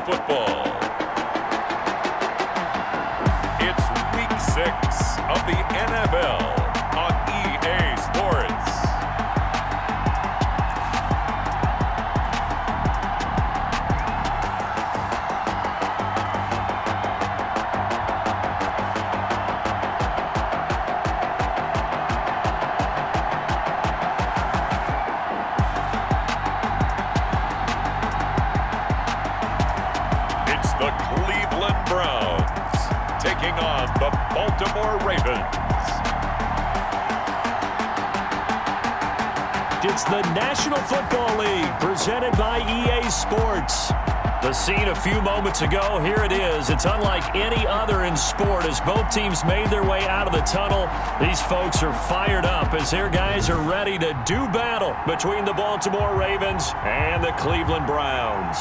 football. It's Week 6 of the NFL on EA Sports. The Cleveland Browns taking on the Baltimore Ravens. It's the National Football League presented by EA Sports. The scene a few moments ago, here it is. It's unlike any other in sport as both teams made their way out of the tunnel. These folks are fired up as their guys are ready to do battle between the Baltimore Ravens and the Cleveland Browns.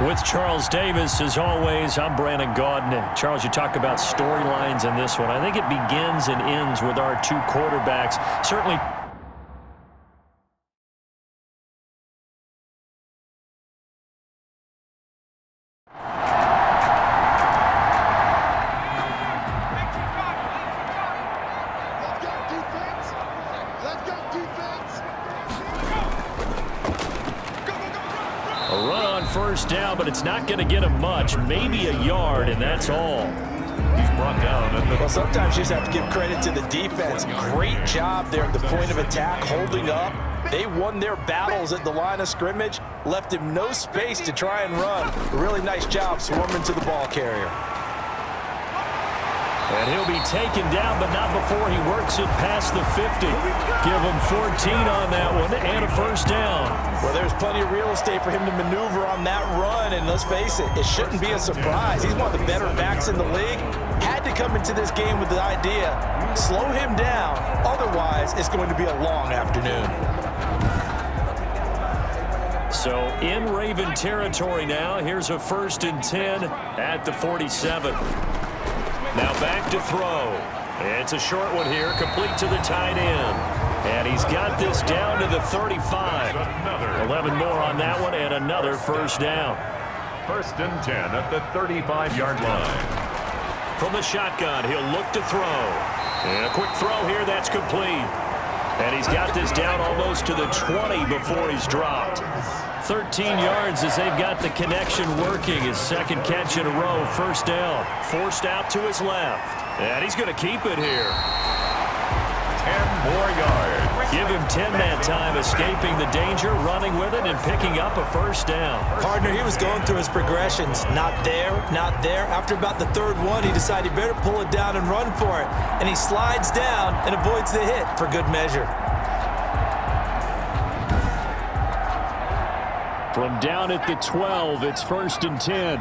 With Charles Davis, as always, I'm Brandon Gaudin. Charles, you talk about storylines in this one. I think it begins and ends with our two quarterbacks. Certainly. First down, but it's not going to get him much. Maybe a yard, and that's all. He's brought down. Well, sometimes you just have to give credit to the defense. Great job there at the point of attack, holding up. They won their battles at the line of scrimmage, left him no space to try and run. A really nice job swarming to the ball carrier. And he'll be taken down, but not before he works it past the 50. Give him 14 on that one and a first down. Well, there's plenty of real estate for him to maneuver on that run, and let's face it, it shouldn't be a surprise. He's one of the better backs in the league. Had to come into this game with the idea, slow him down, otherwise it's going to be a long afternoon. So in Raven territory now, here's a 1st and 10 at the 47. Now back to throw. It's a short one here, complete to the tight end. And he's got this down to the 35. 11 more on that one and another first down. 1st and 10 at the 35-yard line. From the shotgun, he'll look to throw. And a quick throw here, that's complete. And he's got this down almost to the 20 before he's dropped. 13 yards as they've got the connection working. His second catch in a row, first down. Forced out to his left. And he's going to keep it here. 10 more yards. Give him 10 that time, escaping the danger, running with it, and picking up a first down. Partner, he was going through his progressions. Not there, not there. After about the third one, he decided he better pull it down and run for it. And he slides down and avoids the hit for good measure. From down at the 12, it's 1st and 10.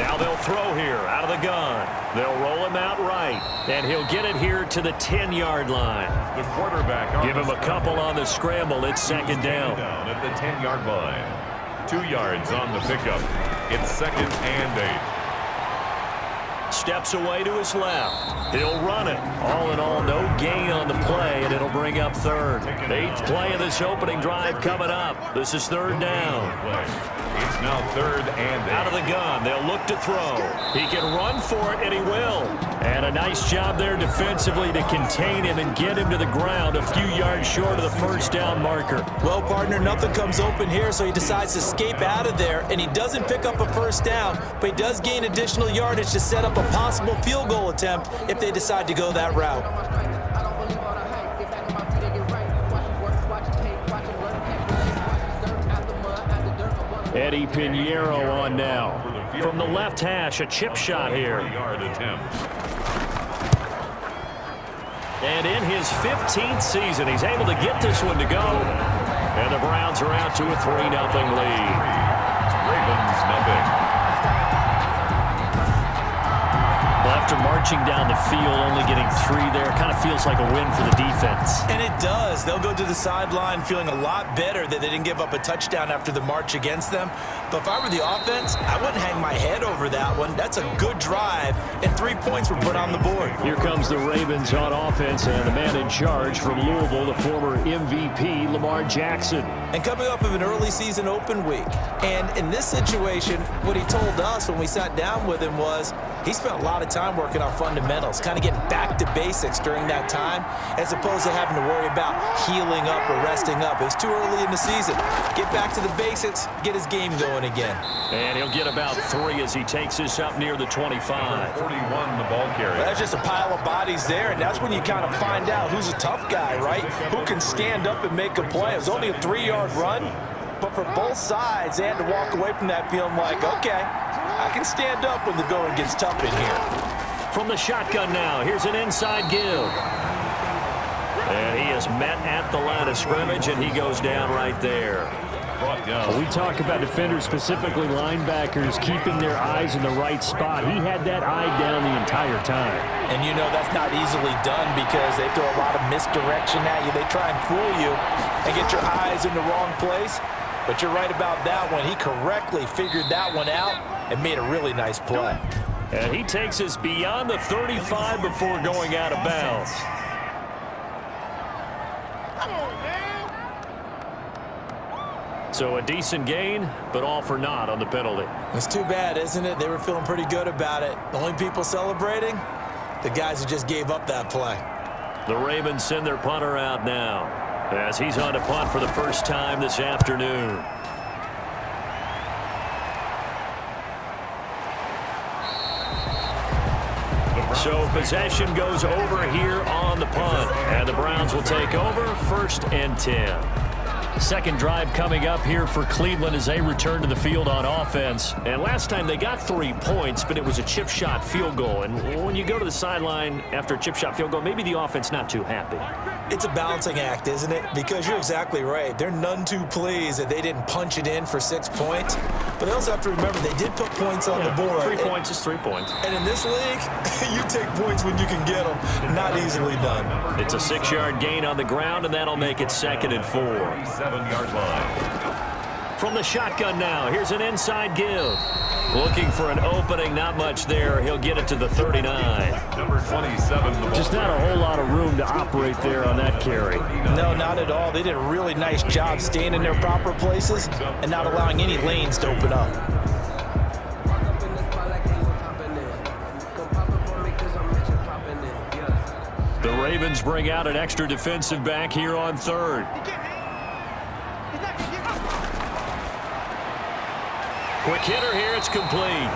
Now they'll throw here out of the gun. They'll roll him out right, and he'll get it here to the 10-yard line. The quarterback. Give him a couple on the scramble. It's second down. At the 10-yard line. 2 yards on the pickup. It's 2nd and 8. Steps away to his left. He'll run it. All in all, no gain on the play, and it'll bring up 3rd. 8th play of this opening drive coming up. This is 3rd down. It's now 3rd and 8. Out of the gun, they'll look to throw. He can run for it, and he will. And a nice job there defensively to contain him and get him to the ground a few yards short of the first down marker. Well, partner, nothing comes open here, so he decides to escape out of there, and he doesn't pick up a first down, but he does gain additional yardage to set up a possible field goal attempt if they decide to go that route. Eddie Pinheiro on now. From the left hash, a chip shot here. And in his 15th season, he's able to get this one to go. And the Browns are out to a 3-0 lead. Ravens nothing. The Well, after marching down the field, only getting 3 there, kind of feels like a win for the defense. And it does. They'll go to the sideline feeling a lot better that they didn't give up a touchdown after the march against them. But if I were the offense, I wouldn't hang my head over that one. That's a good drive, and 3 points were put on the board. Here comes the Ravens on offense, and the man in charge from Louisville, the former MVP, Lamar Jackson. And coming off of an early season open week. And in this situation, what he told us when we sat down with him was he spent a lot of time working on fundamentals, kind of getting back to basics during that time, as opposed to having to worry about healing up or resting up. It was too early in the season. Get back to the basics, get his game going again. And he'll get about 3 as he takes this up near the 25. 41, the ball carrier. Well, that's just a pile of bodies there, and that's when you kind of find out who's a tough guy, right? Who can stand up and make a play. It was only a 3-yard run, but for both sides, they had to walk away from that feeling like, okay, I can stand up when the going gets tough in here. From the shotgun now, here's an inside give. And he is met at the line of scrimmage, and he goes down right there. We talk about defenders, specifically linebackers, keeping their eyes in the right spot. He had that eye down the entire time. And you know that's not easily done because they throw a lot of misdirection at you. They try and fool you and get your eyes in the wrong place. But you're right about that one. He correctly figured that one out and made a really nice play. And he takes us beyond the 35 before going out of bounds. So a decent gain, but all for naught on the penalty. It's too bad, isn't it? They were feeling pretty good about it. The only people celebrating, the guys who just gave up that play. The Ravens send their punter out now, as he's on to punt for the first time this afternoon. So possession goes over here on the punt, and the Browns will take over 1st and 10. Second drive coming up here for Cleveland as they return to the field on offense. And last time they got 3 points, but it was a chip shot field goal. And when you go to the sideline after a chip shot field goal, maybe the offense not too happy. It's a balancing act, isn't it? Because you're exactly right. They're none too pleased that they didn't punch it in for 6 points. But they also have to remember they did put points on the board. 3 points is 3 points. And in this league, you take points when you can get them. Not easily done. It's a 6-yard gain on the ground, and that'll make it 2nd and 4. 7-yard line. From the shotgun now, here's an inside give. Looking for an opening, not much there. He'll get it to the 39. Number 27, the ball Just not a whole lot of room to operate there on that carry. No, not at all. They did a really nice job staying in their proper places and not allowing any lanes to open up. The Ravens bring out an extra defensive back here on 3rd. Quick hitter here, it's complete.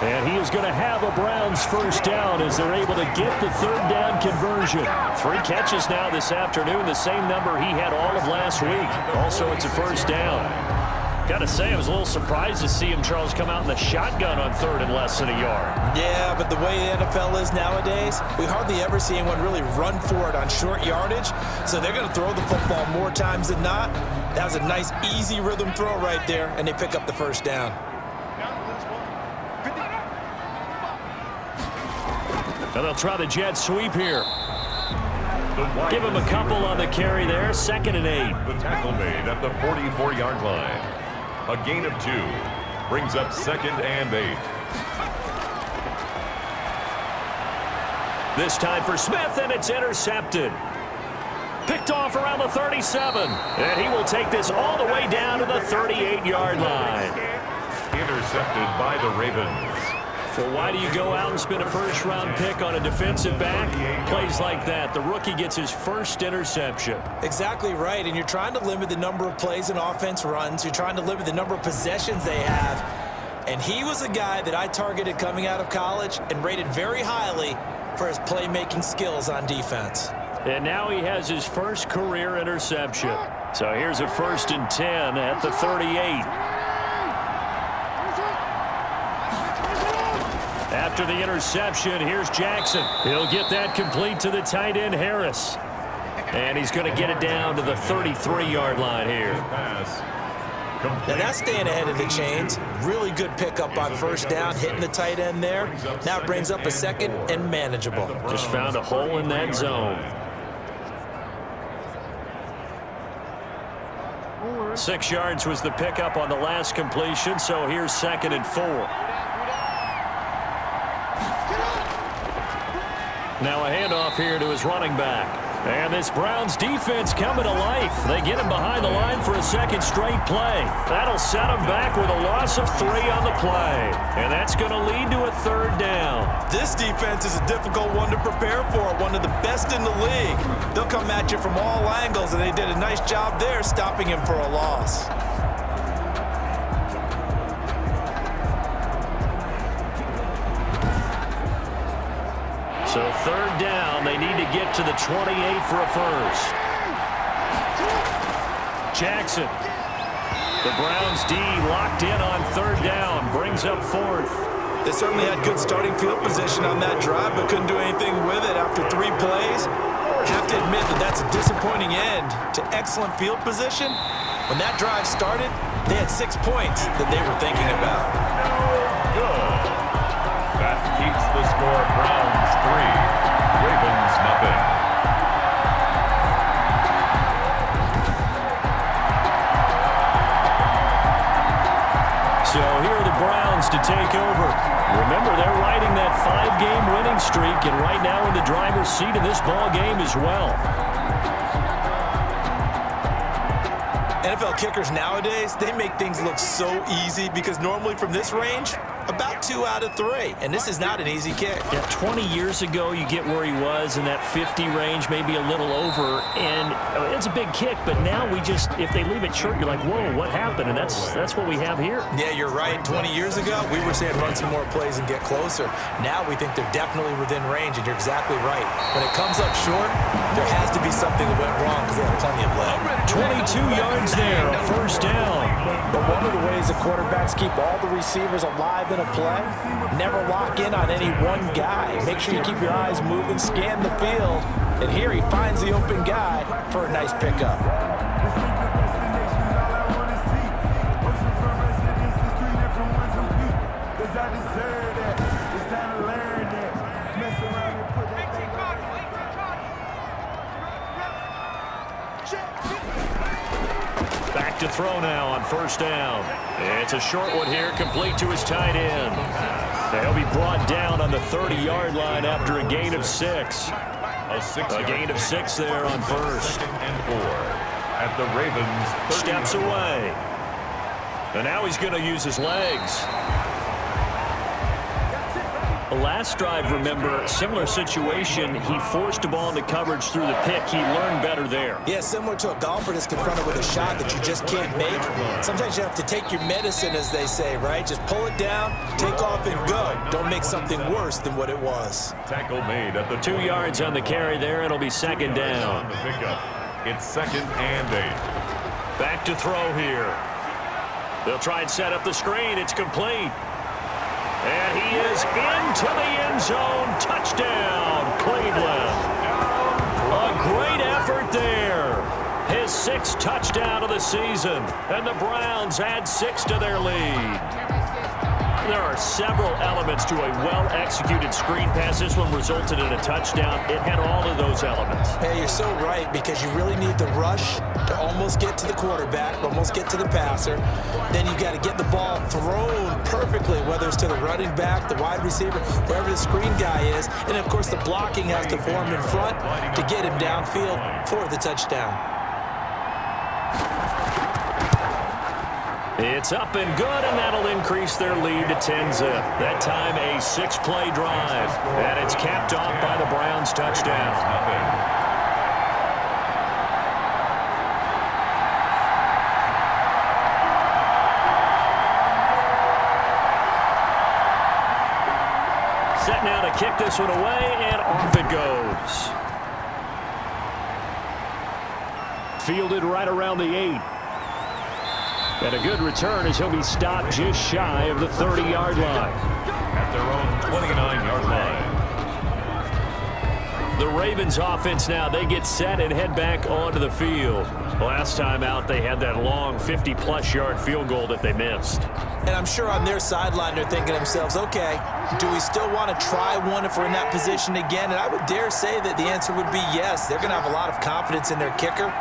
And he is going to have a Browns first down as they're able to get the 3rd down conversion. 3 catches now this afternoon, the same number he had all of last week. Also, it's a first down. Got to say, I was a little surprised to see him, Charles, come out in the shotgun on 3rd and less than a yard. Yeah, but the way the NFL is nowadays, we hardly ever see anyone really run for it on short yardage. So they're going to throw the football more times than not. That was a nice, easy rhythm throw right there, and they pick up the first down. Now they'll try the jet sweep here. Give him a couple on the carry there. 2nd and 8. The tackle made at the 44-yard line. A gain of 2 brings up 2nd and 8. This time for Smith, and it's intercepted. Picked off around the 37. And he will take this all the way down to the 38-yard line. Intercepted by the Ravens. Well, why do you go out and spend a first-round pick on a defensive back? Plays like that, the rookie gets his first interception. Exactly right, and you're trying to limit the number of plays an offense runs. You're trying to limit the number of possessions they have. And he was a guy that I targeted coming out of college and rated very highly for his playmaking skills on defense. And now he has his first career interception. So here's a 1st and 10 at the 38. After the interception, here's Jackson. He'll get that complete to the tight end, Harris. And he's going to get it down to the 33-yard line here. Now that's staying ahead of the chains. Really good pickup on first down, hitting the tight end there. Now it brings up a second and manageable. Just found a hole in that zone. 6 yards was the pickup on the last completion, so here's 2nd and 4. Now a handoff here to his running back. And this Browns defense coming to life. They get him behind the line for a second straight play. That'll set him back with a loss of 3 on the play. And that's going to lead to a 3rd down. This defense is a difficult one to prepare for, one of the best in the league. They'll come at you from all angles, and they did a nice job there stopping him for a loss. So 3rd down, they need to get to the 28 for a first. Jackson. The Browns D locked in on 3rd down, brings up 4th. They certainly had good starting field position on that drive, but couldn't do anything with it after 3 plays. Have to admit that that's a disappointing end to excellent field position. When that drive started, they had 6 points that they were thinking about. Good. That keeps the score Browns 3, Ravens nothing. So here are the Browns to take over. Remember, they're riding that 5-game winning streak, and right now in the driver's seat in this ball game as well. NFL kickers nowadays, they make things look so easy because normally from this range, about 2 out of 3, and this is not an easy kick. Yeah, 20 years ago, you get where he was in that 50 range, maybe a little over, and it's a big kick, but now we just, if they leave it short, you're like, whoa, what happened? And that's what we have here. Yeah, you're right. 20 years ago, we were saying run some more plays and get closer. Now we think they're definitely within range, and you're exactly right. When it comes up short, there has to be something that went wrong because they have plenty of leg. 22 yards there, a 1st down. But one of the ways the quarterbacks keep all the receivers alive in a play, never lock in on any one guy. Make sure you keep your eyes moving, scan the field, and here he finds the open guy for a nice pickup. Back to throw now on 1st down. It's a short one here, complete to his tight end. They'll be brought down on the 30-yard line after a gain of 6. A gain of 6 there on 1st. 2nd and 4 at the Ravens. Steps away. And now he's going to use his legs. The last drive, remember, similar situation. He forced a ball into coverage through the pick. He learned better there. Yeah, similar to a golfer that's confronted with a shot that you just can't make. Sometimes you have to take your medicine, as they say, right? Just pull it down, take off, and go. Don't make something worse than what it was. Tackle made at the 2 yards on the carry there. It'll be 2nd down. On the pickup. It's 2nd and 8. Back to throw here. They'll try and set up the screen. It's complete. And he is into the end zone. Touchdown, Cleveland. A great effort there. His 6th touchdown of the season. And the Browns add 6 to their lead. There are several elements to a well-executed screen pass. This one resulted in a touchdown. It had all of those elements. Hey, you're so right, because you really need the rush to almost get to the quarterback, almost get to the passer. Then you got to get the ball thrown perfectly, whether it's to the running back, the wide receiver, wherever the screen guy is. And, of course, the blocking has to form in front to get him downfield for the touchdown. It's up and good, and that'll increase their lead to 10-zip. That time a 6-play drive, and it's capped off by the Browns touchdown. Set now to kick this one away, and off it goes. Fielded right around the 8. And a good return as he'll be stopped just shy of the 30-yard line. At their own 29-yard line. The Ravens offense now, they get set and head back onto the field. Last time out, they had that long 50-plus yard field goal that they missed. And I'm sure on their sideline they're thinking to themselves, okay, do we still want to try one if we're in that position again? And I would dare say that the answer would be yes. They're going to have a lot of confidence in their kicker.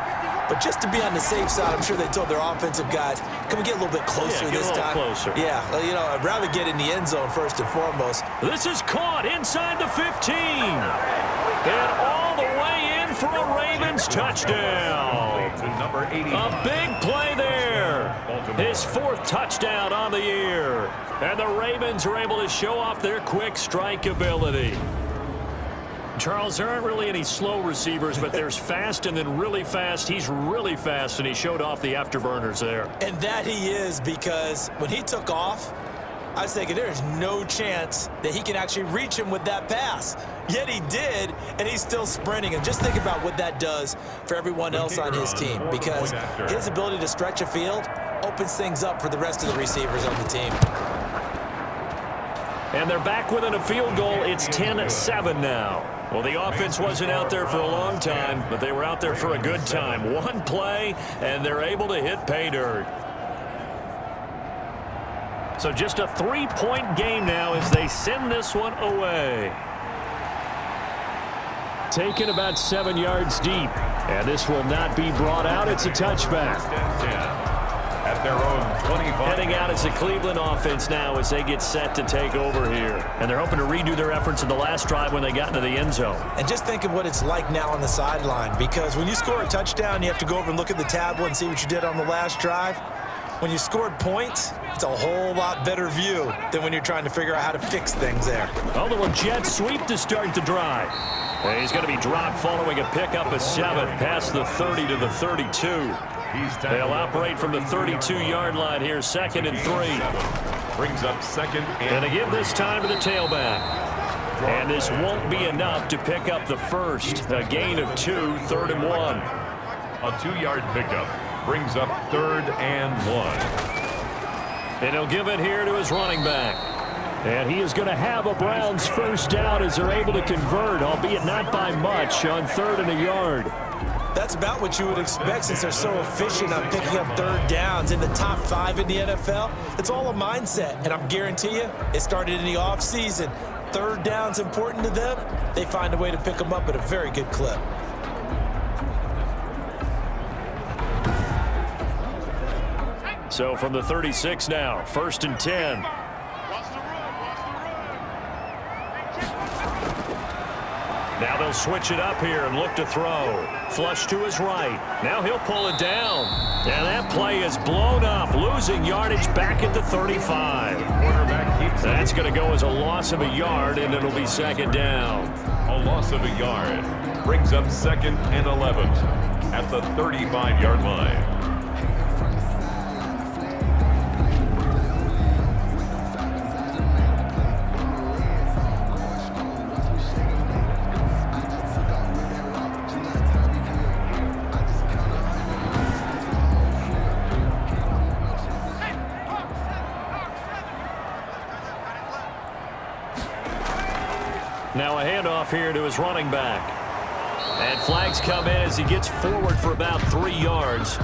But just to be on the safe side, I'm sure they told their offensive guys, can we get a little bit closer this time? Closer. Yeah, you know, I'd rather get in the end zone first and foremost. This is caught inside the 15. And all the way in for a Ravens touchdown. Number 80. A big play there. His 4th touchdown on the year. And the Ravens are able to show off their quick strike ability. Charles, there aren't really any slow receivers, but there's fast and then really fast. He's really fast, and he showed off the afterburners there. And that he is, because when he took off, I was thinking there is no chance that he can actually reach him with that pass. Yet he did, and he's still sprinting. And just think about what that does for everyone else on his team, because his ability to stretch a field opens things up for the rest of the receivers on the team. And they're back within a field goal. It's 10-7 now. Well, the offense wasn't out there for a long time, but they were out there for a good time. One play, and they're able to hit pay dirt. So just a 3-point game now as they send this one away. Taken about 7 yards deep, and this will not be brought out. It's a touchback. At their own 25. Heading out as the Cleveland offense now as they get set to take over here. And they're hoping to redo their efforts in the last drive when they got into the end zone. And just think of what it's like now on the sideline, because when you score a touchdown, you have to go over and look at the tablet and see what you did on the last drive. When you scored points, it's a whole lot better view than when you're trying to figure out how to fix things there. Oh, the jet sweep to start the drive. And he's going to be dropped following a pickup of 7 past the 30 to the 32. They'll operate from the 32-yard line here, 2nd and 3. Brings up 2nd and they give this time to the tailback. And this won't be enough to pick up the first. A gain of 2, 3rd and 1. A 2-yard pickup brings up 3rd and 1. And he'll give it here to his running back. And he is going to have a Browns first down as they're able to convert, albeit not by much, on 3rd and a yard. That's about what you would expect since they're so efficient on picking up 3rd downs in the top 5 in the NFL. It's all a mindset, and I'm guarantee you it started in the offseason. 3rd down's important to them. They find a way to pick them up at a very good clip. So from the 36 now, 1st and 10. Now they'll switch it up here and look to throw. Flush to his right. Now he'll pull it down. And that play is blown up, losing yardage back at the 35. That's going to go as a loss of a yard, and it'll be 2nd down. A loss of a yard brings up 2nd and 11 at the 35-yard line. Now a handoff here to his running back. And flags come in as he gets forward for about 3 yards.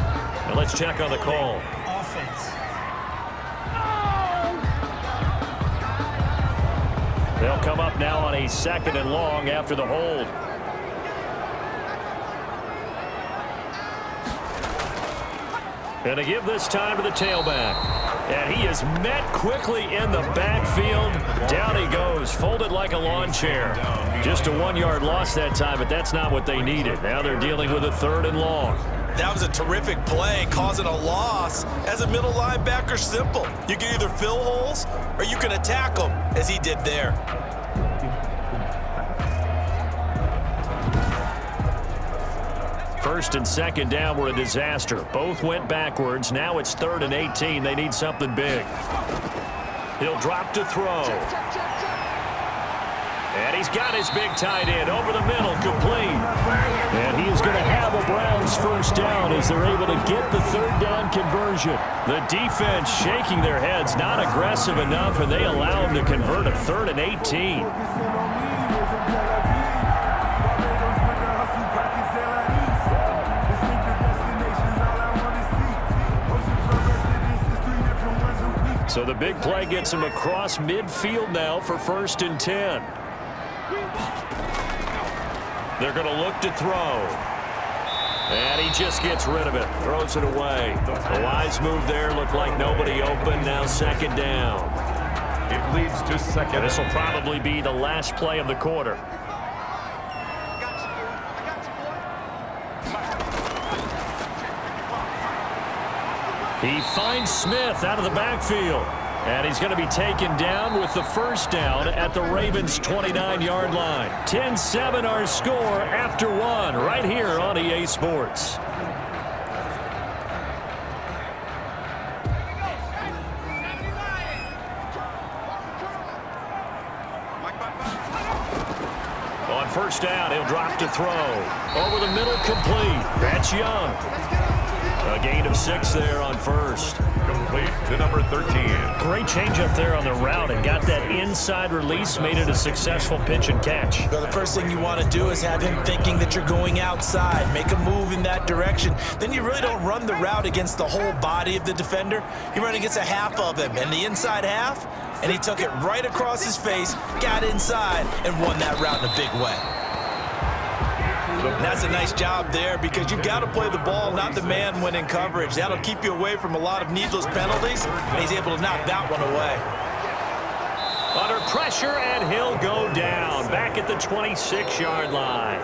And let's check on the call. Offense. They'll come up now on a 2nd and long after the hold. And to give this time to the tailback. And he is met quickly in the backfield. Down he goes, folded like a lawn chair. Just a 1-yard loss that time, but that's not what they needed. Now they're dealing with a 3rd and long. That was a terrific play, causing a loss. As a middle linebacker, simple. You can either fill holes or you can attack them, as he did there. First and 2nd down were a disaster. Both went backwards. Now it's 3rd and 18. They need something big. He'll drop to throw. And he's got his big tight end over the middle, complete. And he is going to have a Browns first down as they're able to get the 3rd down conversion. The defense shaking their heads, not aggressive enough, and they allow him to convert a 3rd and 18. So the big play gets him across midfield now for 1st and 10. They're going to look to throw. And he just gets rid of it. Throws it away. A wise move there. Looked like nobody open. Now 2nd down. It leads to 2nd. This will probably be the last play of the quarter. He finds Smith out of the backfield. And he's going to be taken down with the 1st down at the Ravens' 29-yard line. 10-7 our score after 1 right here on EA Sports. On 1st down, he'll drop to throw. Over the middle, complete. That's Young. A gain of 6 there on 1st. Complete to number 13. Great change up there on the route and got that inside release, made it a successful pitch and catch. Well, the first thing you want to do is have him thinking that you're going outside, make a move in that direction. Then you really don't run the route against the whole body of the defender. You run against a half of him, and the inside half, and he took it right across his face, got inside, and won that route in a big way. And that's a nice job there because you've got to play the ball, not the man when in coverage. That'll keep you away from a lot of needless penalties, and he's able to knock that one away. Under pressure, and he'll go down. Back at the 26-yard line.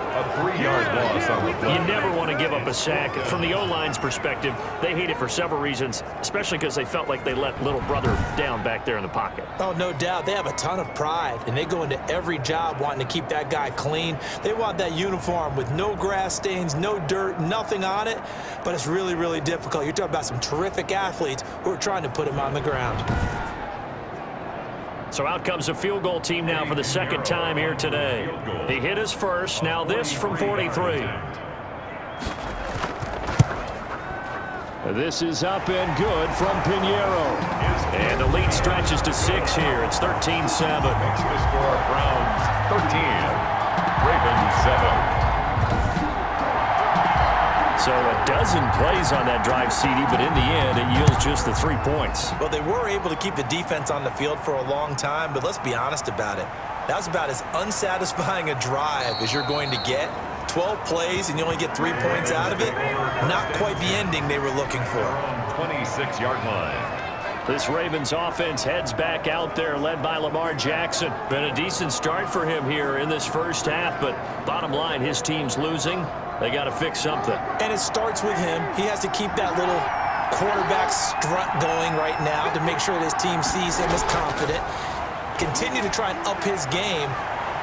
A 3-yard loss on the play. You never want to give up a sack. From the O-line's perspective, they hate it for several reasons, especially because they felt like they let little brother down back there in the pocket. Oh, no doubt. They have a ton of pride, and they go into every job wanting to keep that guy clean. They want that uniform with no grass stains, no dirt, nothing on it, but it's really, really difficult. You're talking about some terrific athletes who are trying to put him on the ground. So out comes a field goal team now for the 2nd time here today. He hit his first. Now this from 43. This is up and good from Pinheiro. And the lead stretches to 6 here. It's 13-7. Makes the score Browns 13. Ravens 7. So a dozen plays on that drive, CD, but in the end, it yields just the 3 points. Well, they were able to keep the defense on the field for a long time, but let's be honest about it. That was about as unsatisfying a drive as you're going to get. 12 plays and you only get 3 points out of it. Not quite the ending they were looking for. 26-yard line. This Ravens offense heads back out there, led by Lamar Jackson. Been a decent start for him here in this first half, but bottom line, his team's losing. They got to fix something. And it starts with him. He has to keep that little quarterback strut going right now to make sure that his team sees him as confident. Continue to try and up his game,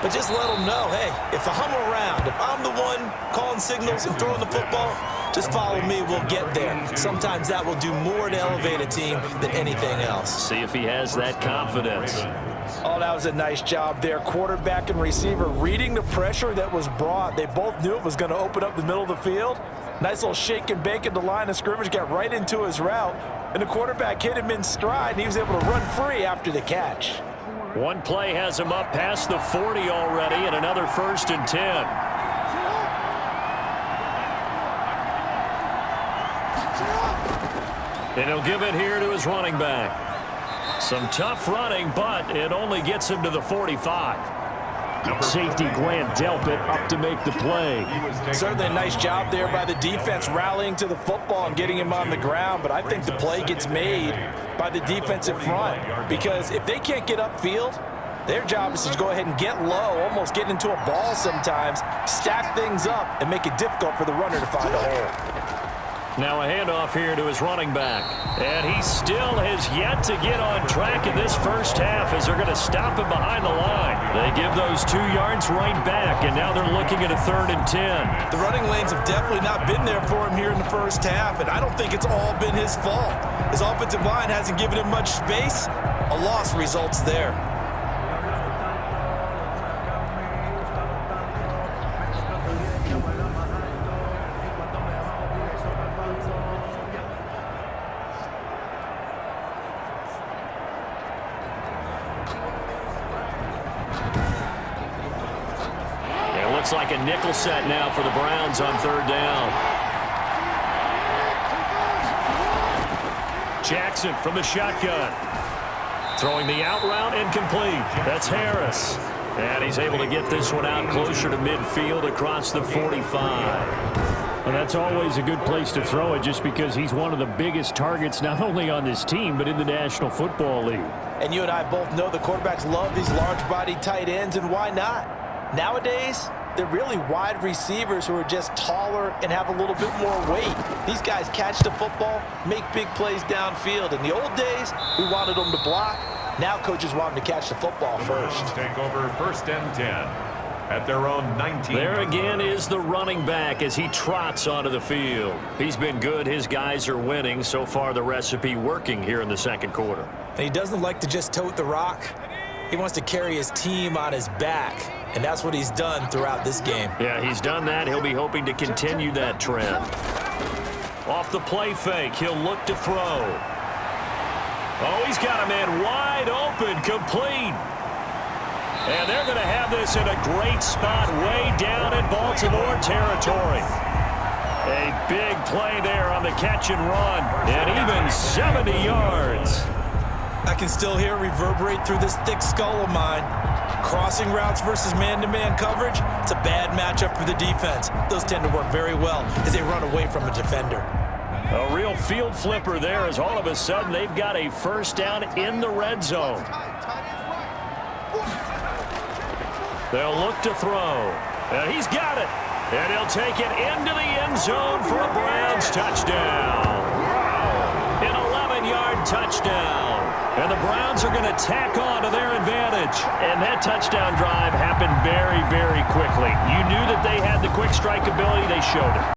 but just let him know, hey, if I'm around, if I'm the one calling signals and throwing the football, just follow me, we'll get there. Sometimes that will do more to elevate a team than anything else. See if he has that confidence. Oh, that was a nice job there. Quarterback and receiver reading the pressure that was brought. They both knew it was going to open up the middle of the field. Nice little shake and bake at the line of scrimmage, got right into his route. And the quarterback hit him in stride, and he was able to run free after the catch. One play has him up past the 40 already, and another 1st and 10. And he'll give it here to his running back. Some tough running, but it only gets him to the 45. Safety Grant Delpit up to make the play. Certainly a nice job there by the defense rallying to the football and getting him on the ground, but I think the play gets made by the defensive front because if they can't get upfield, their job is to go ahead and get low, almost get into a ball sometimes, stack things up, and make it difficult for the runner to find a hole. Now a handoff here to his running back. And he still has yet to get on track in this first half as they're going to stop him behind the line. They give those 2 yards right back, and now they're looking at a 3rd and 10. The running lanes have definitely not been there for him here in the first half, and I don't think it's all been his fault. His offensive line hasn't given him much space. A loss results there. Looks like a nickel set now for the Browns on 3rd down. Jackson from the shotgun. Throwing the out route incomplete. That's Harris. And he's able to get this one out closer to midfield across the 45. Well, that's always a good place to throw it just because he's one of the biggest targets not only on this team but in the National Football League. And you and I both know the quarterbacks love these large-bodied tight ends, and why not? Nowadays, they're really wide receivers who are just taller and have a little bit more weight. These guys catch the football, make big plays downfield. In the old days, we wanted them to block. Now coaches want them to catch the football first. Take over 1st and 10 at their own 19. There again is the running back as he trots onto the field. He's been good. His guys are winning. So far, the recipe working here in the second quarter. And he doesn't like to just tote the rock. He wants to carry his team on his back, and that's what he's done throughout this game. Yeah, he's done that. He'll be hoping to continue that trend. Off the play fake, he'll look to throw. Oh, he's got a man wide open, complete. And they're going to have this in a great spot way down in Baltimore territory. A big play there on the catch and run, and even 70 yards. I can still hear it reverberate through this thick skull of mine. Crossing routes versus man-to-man coverage, it's a bad matchup for the defense. Those tend to work very well as they run away from a defender. A real field flipper there as all of a sudden they've got a first down in the red zone. They'll look to throw. And he's got it. And he'll take it into the end zone for a Browns touchdown. An 11-yard touchdown. And the Browns are going to tack on to their advantage. And that touchdown drive happened very, very quickly. You knew that they had the quick strike ability. They showed it.